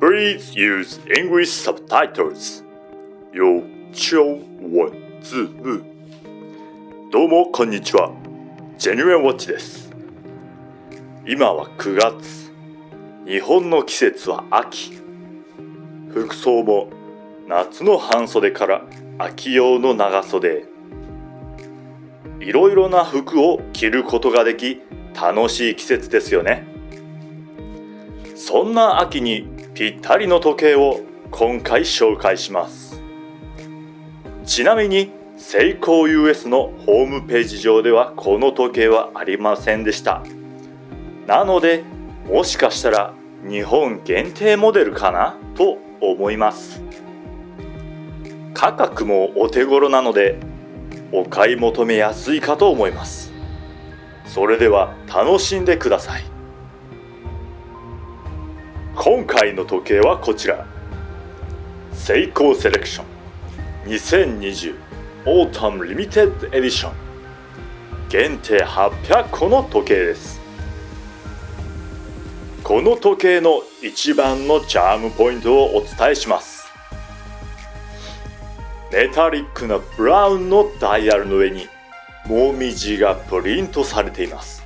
Please use English subtitles. 有中文字幕。どうもこんにちは。ジェニュエンウォッチです。今は9月。日本の季節は秋。服装も夏の半袖から秋用の長袖。いろいろな服を着ることができ、楽しい季節ですよね。そんな秋にぴったりの時計を今回紹介します。ちなみにセイコー US のホームページ上ではこの時計はありませんでした。なのでもしかしたら日本限定モデルかなと思います。価格もお手頃なのでお買い求めやすいかと思います。それでは楽しんでください。今回の時計はこちら。セイコーセレクション2020オータムリミテッドエディション限定800個の時計です。この時計の一番のチャームポイントをお伝えします。メタリックなブラウンのダイヤルの上にもみじがプリントされています。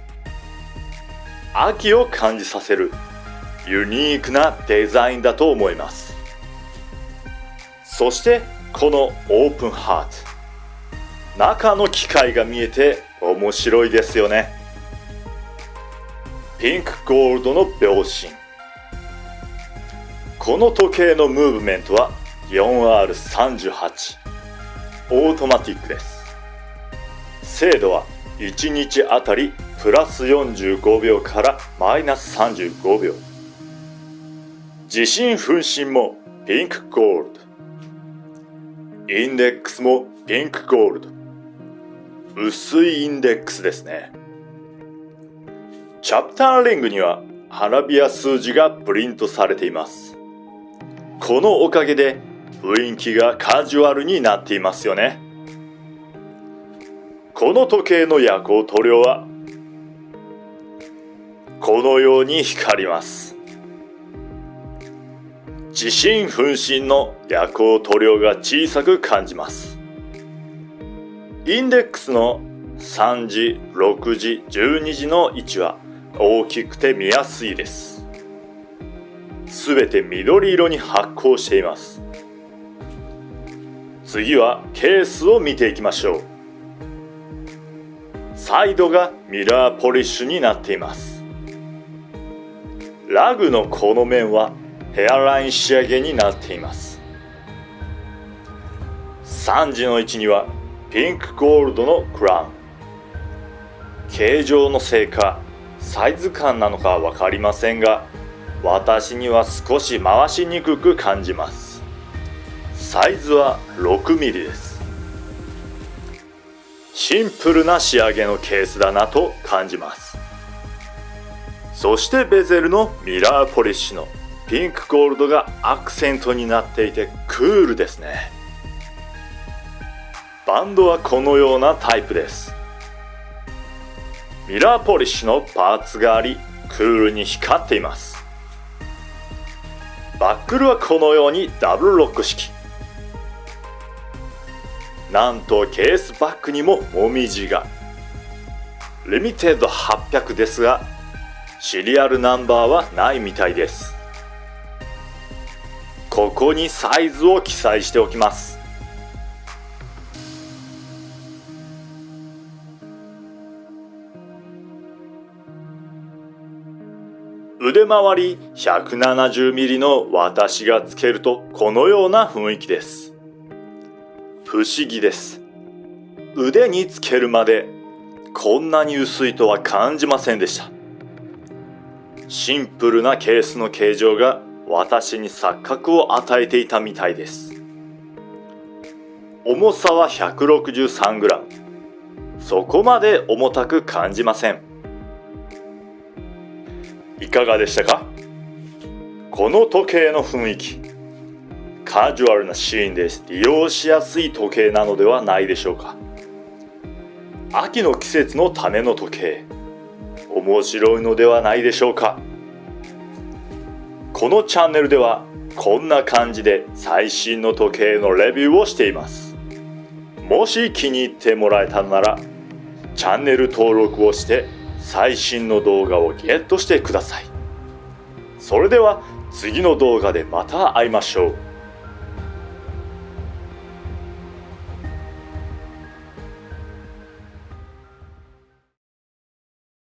秋を感じさせるユニークなデザインだと思います。そしてこのオープンハート、中の機械が見えて面白いですよね。ピンクゴールドの秒針。この時計のムーブメントは 4R38 オートマティックです。精度は1日あたりプラス45秒からマイナス35秒。自身分針もピンクゴールド。インデックスもピンクゴールド。薄いインデックスですね。チャプターリングにはアラビア数字がプリントされています。このおかげで雰囲気がカジュアルになっていますよね。この時計の夜光塗料はこのように光ります。自身分身の夜光塗料が小さく感じます。インデックスの3時、6時、12時の位置は大きくて見やすいです。すべて緑色に発光しています。次はケースを見ていきましょう。サイドがミラーポリッシュになっています。ラグのこの面はヘアライン仕上げになっています。3時の位置にはピンクゴールドのクラウン。形状のせいかサイズ感なのかわかりませんが、私には少し回しにくく感じます。サイズは 6mm です。シンプルな仕上げのケースだなと感じます。そしてベゼルのミラーポリッシュのピンクゴールドがアクセントになっていてクールですね。バンドはこのようなタイプです。ミラーポリッシュのパーツがあり、クールに光っています。バックルはこのようにダブルロック式。なんとケースバックにももみじが。リミテッド800ですが、シリアルナンバーはないみたいです。ここにサイズを記載しておきます。腕回り 170mm の私がつけるとこのような雰囲気です。不思議です。腕につけるまでこんなに薄いとは感じませんでした。シンプルなケースの形状が私に錯覚を与えていたみたいです。重さは 163g。そこまで重たく感じません。いかがでしたか？この時計の雰囲気、カジュアルなシーンで利用しやすい時計なのではないでしょうか。秋の季節のための時計、面白いのではないでしょうか。このチャンネルではこんな感じで最新の時計のレビューをしています。もし気に入ってもらえたなら、チャンネル登録をして最新の動画をゲットしてください。それでは次の動画でまた会いましょう。